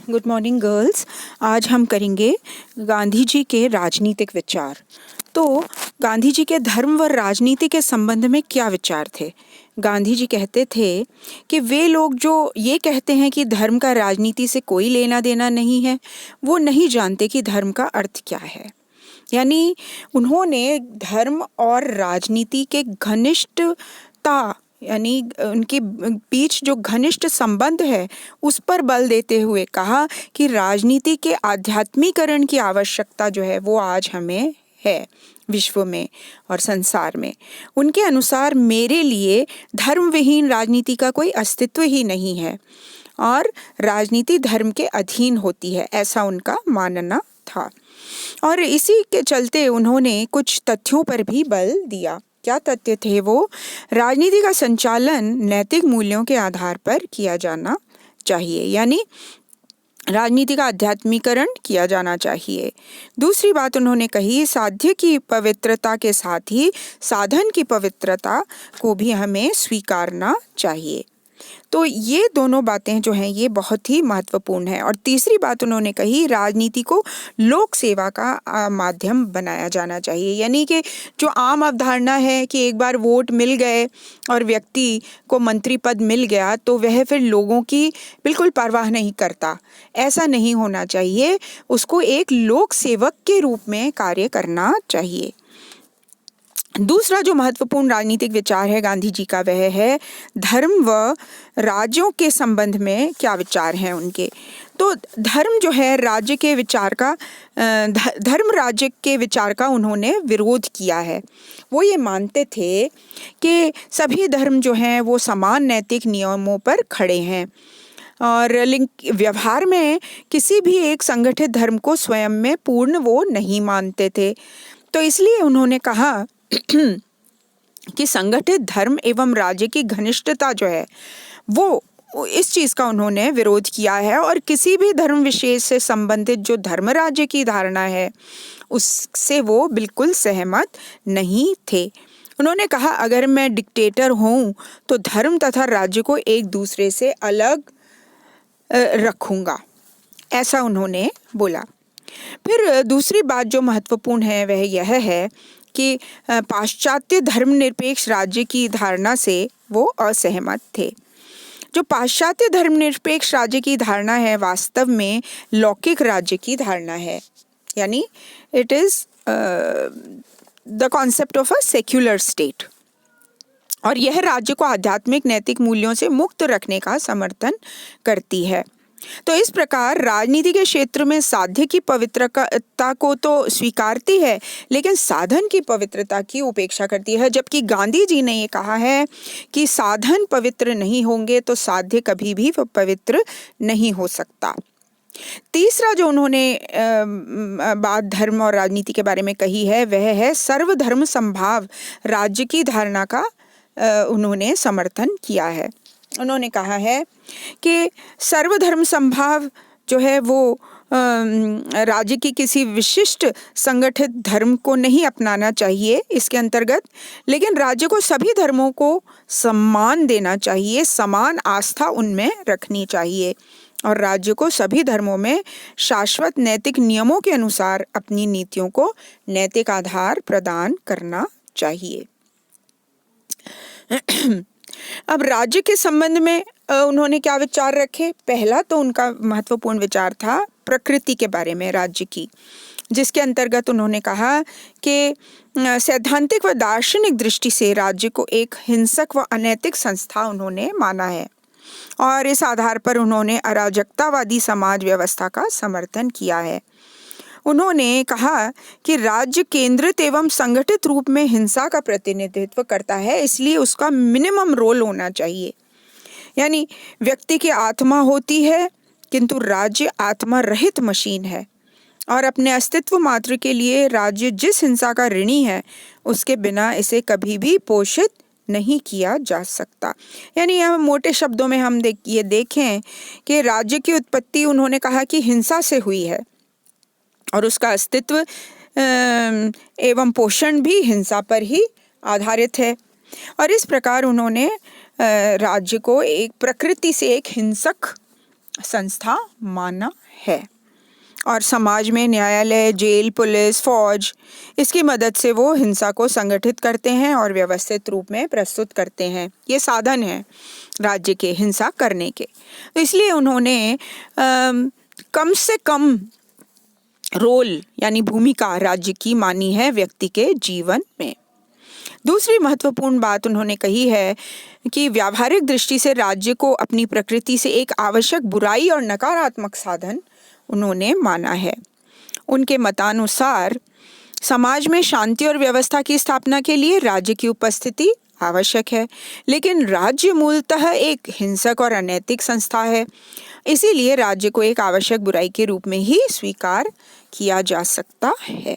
Good morning girls. आज हम करेंगे गांधी जी के राजनीतिक विचार। तो गांधी जी के धर्म व राजनीति के संबंध में क्या विचार थे? गांधी जी कहते थे कि वे लोग जो ये कहते हैं कि धर्म का राजनीति से कोई लेना देना नहीं है, वो नहीं जानते कि धर्म का अर्थ क्या है। यानी उन्होंने धर्म और राजनीति के घनिष्ठता यानी उनके बीच जो घनिष्ठ संबंध है उस पर बल देते हुए कहा कि राजनीति के आध्यात्मिकरण की आवश्यकता जो है वो आज हमें है विश्व में और संसार में। उनके अनुसार मेरे लिए धर्म विहीन राजनीति का कोई अस्तित्व ही नहीं है और राजनीति धर्म के अधीन होती है, ऐसा उनका मानना था। और इसी के चलते उन्होंने कुछ तथ्यों पर भी बल दिया। क्या तथ्य थे वो? राजनीति का संचालन नैतिक मूल्यों के आधार पर किया जाना चाहिए, यानी राजनीति का आध्यात्मिकरण किया जाना चाहिए। दूसरी बात उन्होंने कही, साध्य की पवित्रता के साथ ही साधन की पवित्रता को भी हमें स्वीकारना चाहिए। तो ये दोनों बातें जो हैं ये बहुत ही महत्वपूर्ण है। और तीसरी बात उन्होंने कही, राजनीति को लोक सेवा का माध्यम बनाया जाना चाहिए। यानी कि जो आम अवधारणा है कि एक बार वोट मिल गए और व्यक्ति को मंत्री पद मिल गया तो वह फिर लोगों की बिल्कुल परवाह नहीं करता, ऐसा नहीं होना चाहिए। उसको एक लोक सेवक के रूप में कार्य करना चाहिए। दूसरा जो महत्वपूर्ण राजनीतिक विचार है गांधी जी का, वह है धर्म व राज्यों के संबंध में क्या विचार हैं उनके। तो धर्म जो है राज्य के विचार का धर्म राज्य के विचार का उन्होंने विरोध किया है। वो ये मानते थे कि सभी धर्म जो हैं वो समान नैतिक नियमों पर खड़े हैं और व्यवहार में किसी भी एक संगठित धर्म को स्वयं में पूर्ण वो नहीं मानते थे। तो इसलिए उन्होंने कहा कि संगठित धर्म एवं राज्य की घनिष्ठता जो है वो इस चीज का उन्होंने विरोध किया है और किसी भी धर्म विशेष से संबंधित जो धर्म राज्य की धारणा है उससे वो बिल्कुल सहमत नहीं थे। उन्होंने कहा, अगर मैं डिक्टेटर हूँ तो धर्म तथा राज्य को एक दूसरे से अलग रखूंगा, ऐसा उन्होंने बोला। फिर दूसरी बात जो महत्वपूर्ण है वह यह है कि पाश्चात्य धर्मनिरपेक्ष राज्य की धारणा से वो असहमत थे। जो पाश्चात्य धर्मनिरपेक्ष राज्य की धारणा है वास्तव में लौकिक राज्य की धारणा है, यानी it is the concept of a secular state. और यह राज्य को आध्यात्मिक नैतिक मूल्यों से मुक्त रखने का समर्थन करती है। तो इस प्रकार राजनीति के क्षेत्र में साध्य की पवित्रता को तो स्वीकारती है लेकिन साधन की पवित्रता की उपेक्षा करती है। जबकि गांधी जी ने ये कहा है कि साधन पवित्र नहीं होंगे तो साध्य कभी भी पवित्र नहीं हो सकता। तीसरा जो उन्होंने बात धर्म और राजनीति के बारे में कही है वह है सर्वधर्म संभाव राज्य की धारणा का उन्होंने समर्थन किया है। उन्होंने कहा है कि सर्वधर्म संभाव जो है वो राज्य की किसी विशिष्ट संगठित धर्म को नहीं अपनाना चाहिए इसके अंतर्गत, लेकिन राज्य को सभी धर्मों को सम्मान देना चाहिए, समान आस्था उनमें रखनी चाहिए और राज्य को सभी धर्मों में शाश्वत नैतिक नियमों के अनुसार अपनी नीतियों को नैतिक आधार प्रदान करना चाहिए। अब राज्य के संबंध में उन्होंने क्या विचार रखे? पहला तो उनका महत्वपूर्ण विचार था प्रकृति के बारे में राज्य की, जिसके अंतर्गत उन्होंने कहा कि सैद्धांतिक व दार्शनिक दृष्टि से राज्य को एक हिंसक व अनैतिक संस्था उन्होंने माना है और इस आधार पर उन्होंने अराजकतावादी समाज व्यवस्था का समर्थन किया है। उन्होंने कहा कि राज्य केंद्रित एवं संगठित रूप में हिंसा का प्रतिनिधित्व करता है, इसलिए उसका मिनिमम रोल होना चाहिए। यानी व्यक्ति की आत्मा होती है किंतु राज्य आत्मा रहित मशीन है और अपने अस्तित्व मात्र के लिए राज्य जिस हिंसा का ऋणी है उसके बिना इसे कभी भी पोषित नहीं किया जा सकता। यानी यह मोटे शब्दों में हम देखें कि राज्य की उत्पत्ति उन्होंने कहा कि हिंसा से हुई है और उसका अस्तित्व एवं पोषण भी हिंसा पर ही आधारित है और इस प्रकार उन्होंने राज्य को एक प्रकृति से एक हिंसक संस्था माना है। और समाज में न्यायालय, जेल, पुलिस, फौज, इसकी मदद से वो हिंसा को संगठित करते हैं और व्यवस्थित रूप में प्रस्तुत करते हैं। ये साधन है राज्य के हिंसा करने के। तो इसलिए उन्होंने कम से कम रोल यानी भूमिका राज्य की मानी है व्यक्ति के जीवन में। दूसरी महत्वपूर्ण बात उन्होंने कही है कि व्यावहारिक दृष्टि से राज्य को अपनी प्रकृति से एक आवश्यक बुराई और नकारात्मक साधन उन्होंने माना है। उनके मतानुसार समाज में शांति और व्यवस्था की स्थापना के लिए राज्य की उपस्थिति आवश्यक है, लेकिन राज्य मूलतः एक हिंसक और अनैतिक संस्था है। इसीलिए राज्य को एक आवश्यक बुराई के रूप में ही स्वीकार किया जा सकता है।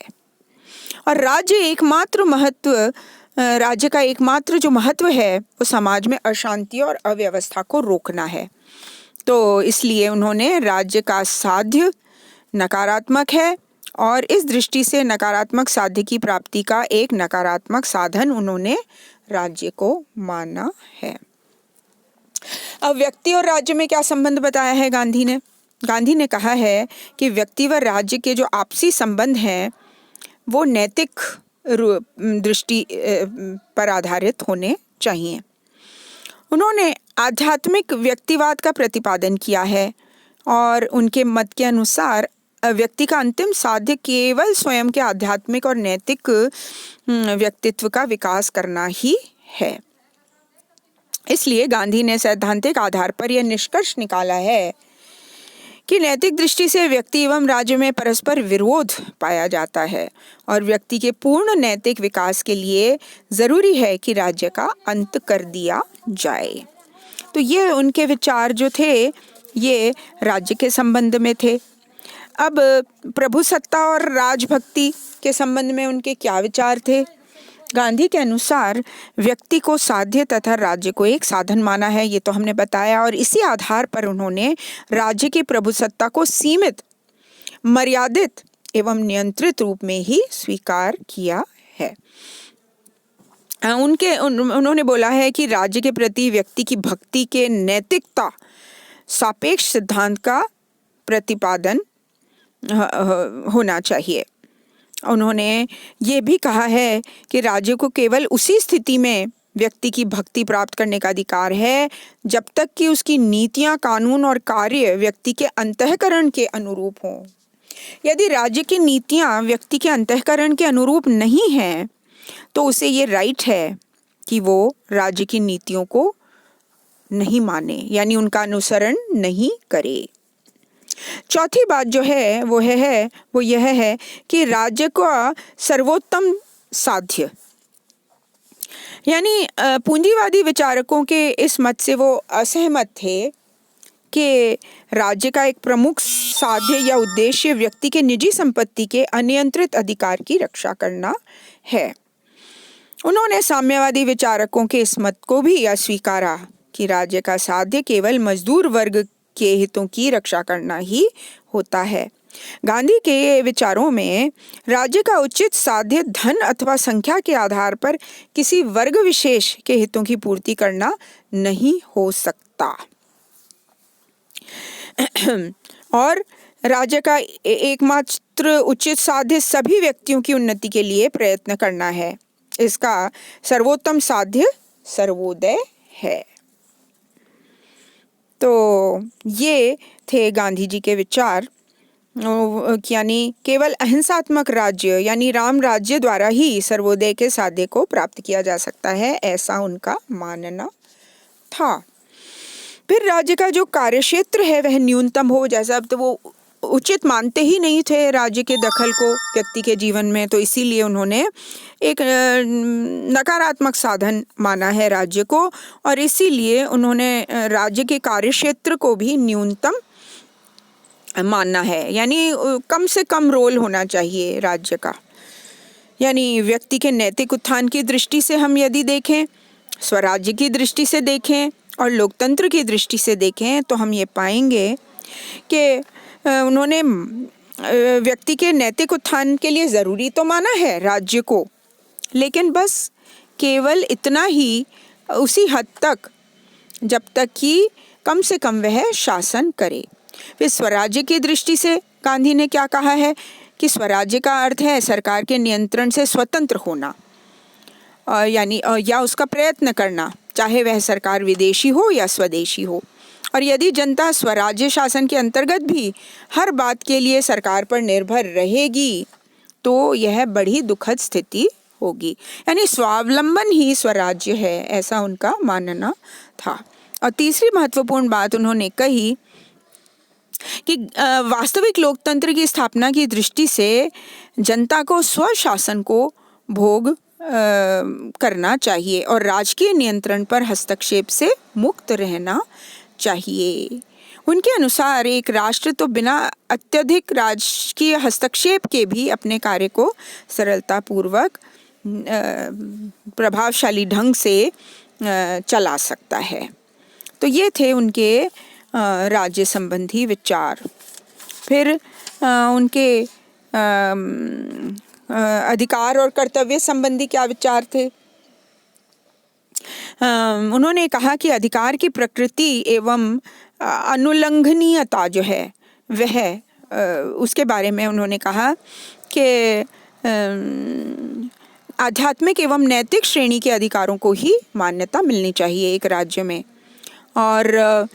और राज्य का एकमात्र जो महत्व है वो समाज में अशांति और अव्यवस्था को रोकना है। तो इसलिए उन्होंने राज्य का साध्य नकारात्मक है और इस दृष्टि से नकारात्मक साध्य की प्राप्ति का एक नकारात्मक साधन उन्होंने राज्य को माना है। अब व्यक्ति और राज्य में क्या संबंध बताया है गांधी ने कहा है कि व्यक्ति व राज्य के जो आपसी संबंध हैं वो नैतिक दृष्टि पर आधारित होने चाहिए। उन्होंने आध्यात्मिक व्यक्तिवाद का प्रतिपादन किया है और उनके मत के अनुसार व्यक्ति का अंतिम साध्य केवल स्वयं के आध्यात्मिक और नैतिक व्यक्तित्व का विकास करना ही है। इसलिए गांधी ने सैद्धांतिक आधार पर यह निष्कर्ष निकाला है कि नैतिक दृष्टि से व्यक्ति एवं राज्य में परस्पर विरोध पाया जाता है और व्यक्ति के पूर्ण नैतिक विकास के लिए जरूरी है कि राज्य का अंत कर दिया जाए। तो ये उनके विचार जो थे ये राज्य के संबंध में थे। अब प्रभुसत्ता और राजभक्ति के संबंध में उनके क्या विचार थे? गांधी के अनुसार व्यक्ति को साध्य तथा राज्य को एक साधन माना है, ये तो हमने बताया, और इसी आधार पर उन्होंने राज्य की प्रभुसत्ता को सीमित, मर्यादित एवं नियंत्रित रूप में ही स्वीकार किया है। उन्होंने बोला है कि राज्य के प्रति व्यक्ति की भक्ति के नैतिकता सापेक्ष सिद्धांत का प्रतिपादन होना चाहिए। उन्होंने ये भी कहा है कि राज्य को केवल उसी स्थिति में व्यक्ति की भक्ति प्राप्त करने का अधिकार है जब तक कि उसकी नीतियां, कानून और कार्य व्यक्ति के अंतःकरण के अनुरूप हों। यदि राज्य की नीतियां व्यक्ति के अंतःकरण के अनुरूप नहीं हैं तो उसे ये राइट है कि वो राज्य की नीतियों को नहीं माने, यानी उनका अनुसरण नहीं करे। चौथी बात जो है वो यह है कि राज्य का सर्वोत्तम साध्य, यानी पूंजीवादी विचारकों के इस मत से वो असहमत थे कि राज्य का एक प्रमुख साध्य या उद्देश्य व्यक्ति के निजी संपत्ति के अनियंत्रित अधिकार की रक्षा करना है। उन्होंने साम्यवादी विचारकों के इस मत को भी अस्वीकारा कि राज्य का साध्य केवल मजदूर वर्ग के हितों की रक्षा करना ही होता है। गांधी के विचारों में राज्य का उचित साध्य धन अथवा संख्या के आधार पर किसी वर्ग विशेष के हितों की पूर्ति करना नहीं हो सकता और राज्य का एकमात्र उचित साध्य सभी व्यक्तियों की उन्नति के लिए प्रयत्न करना है। इसका सर्वोत्तम साध्य सर्वोदय है। तो ये थे गांधी जी के विचार, यानी केवल अहिंसात्मक राज्य यानी राम राज्य द्वारा ही सर्वोदय के साध्य को प्राप्त किया जा सकता है, ऐसा उनका मानना था। फिर राज्य का जो कार्यक्षेत्र है वह न्यूनतम हो, जैसा अब तो वो उचित मानते ही नहीं थे राज्य के दखल को व्यक्ति के जीवन में, तो इसीलिए उन्होंने एक नकारात्मक साधन माना है राज्य को, और इसीलिए उन्होंने राज्य के कार्यक्षेत्र को भी न्यूनतम मानना है, यानी कम से कम रोल होना चाहिए राज्य का। यानी व्यक्ति के नैतिक उत्थान की दृष्टि से हम यदि देखें, स्वराज्य की दृष्टि से देखें और लोकतंत्र की दृष्टि से देखें तो हम ये पाएंगे कि उन्होंने व्यक्ति के नैतिक उत्थान के लिए ज़रूरी तो माना है राज्य को, लेकिन बस केवल इतना ही, उसी हद तक जब तक कि कम से कम वह शासन करे। फिर स्वराज्य की दृष्टि से गांधी ने क्या कहा है कि स्वराज्य का अर्थ है सरकार के नियंत्रण से स्वतंत्र होना, यानी या उसका प्रयत्न करना, चाहे वह सरकार विदेशी हो या स्वदेशी हो। और यदि जनता स्वराज्य शासन के अंतर्गत भी हर बात के लिए सरकार पर निर्भर रहेगी तो यह बड़ी दुखद स्थिति होगी। यानी स्वावलंबन ही स्वराज्य है, ऐसा उनका मानना था। और तीसरी महत्वपूर्ण बात उन्होंने कही कि वास्तविक लोकतंत्र की स्थापना की दृष्टि से जनता को स्वशासन को भोग करना चाहिए और राजकीय नियंत्रण पर हस्तक्षेप से मुक्त रहना चाहिए। उनके अनुसार एक राष्ट्र तो बिना अत्यधिक राजकीय हस्तक्षेप के भी अपने कार्य को सरलतापूर्वक प्रभावशाली ढंग से चला सकता है। तो ये थे उनके राज्य संबंधी विचार। फिर उनके अधिकार और कर्तव्य संबंधी क्या विचार थे? उन्होंने कहा कि अधिकार की प्रकृति एवं अनुल्लंघनीयता जो है वह उसके बारे में उन्होंने कहा कि आध्यात्मिक एवं नैतिक श्रेणी के अधिकारों को ही मान्यता मिलनी चाहिए एक राज्य में, और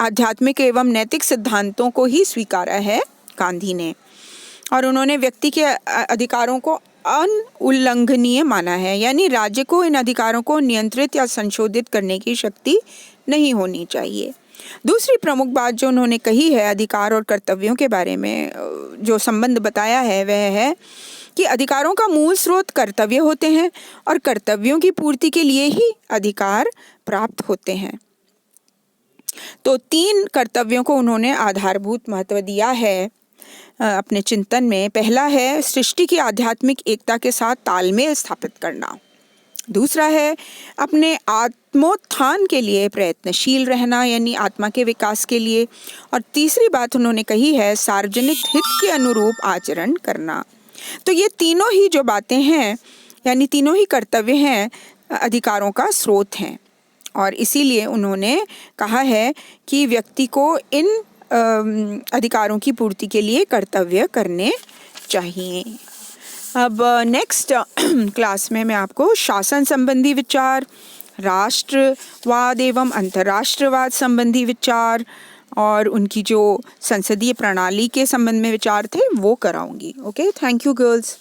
आध्यात्मिक एवं नैतिक सिद्धांतों को ही स्वीकारा है गांधी ने। और उन्होंने व्यक्ति के अधिकारों को अनुल्लंघनीय माना है, यानी राज्य को इन अधिकारों को नियंत्रित या संशोधित करने की शक्ति नहीं होनी चाहिए। दूसरी प्रमुख बात जो उन्होंने कही है अधिकार और कर्तव्यों के बारे में, जो संबंध बताया है वह है कि अधिकारों का मूल स्रोत कर्तव्य होते हैं और कर्तव्यों की पूर्ति के लिए ही अधिकार प्राप्त होते हैं। तो 3 कर्तव्यों को उन्होंने आधारभूत महत्व दिया है अपने चिंतन में। पहला है सृष्टि की आध्यात्मिक एकता के साथ तालमेल स्थापित करना। दूसरा है अपने आत्मोत्थान के लिए प्रयत्नशील रहना, यानी आत्मा के विकास के लिए। और तीसरी बात उन्होंने कही है सार्वजनिक हित के अनुरूप आचरण करना। तो ये तीनों ही जो बातें हैं, यानी तीनों ही कर्तव्य हैं, अधिकारों का स्रोत हैं। और इसीलिए उन्होंने कहा है कि व्यक्ति को इन अधिकारों की पूर्ति के लिए कर्तव्य करने चाहिए। अब नेक्स्ट क्लास में मैं आपको शासन संबंधी विचार, राष्ट्रवाद एवं अंतर्राष्ट्रवाद संबंधी विचार और उनकी जो संसदीय प्रणाली के संबंध में विचार थे वो कराऊंगी। Okay, thank you girls.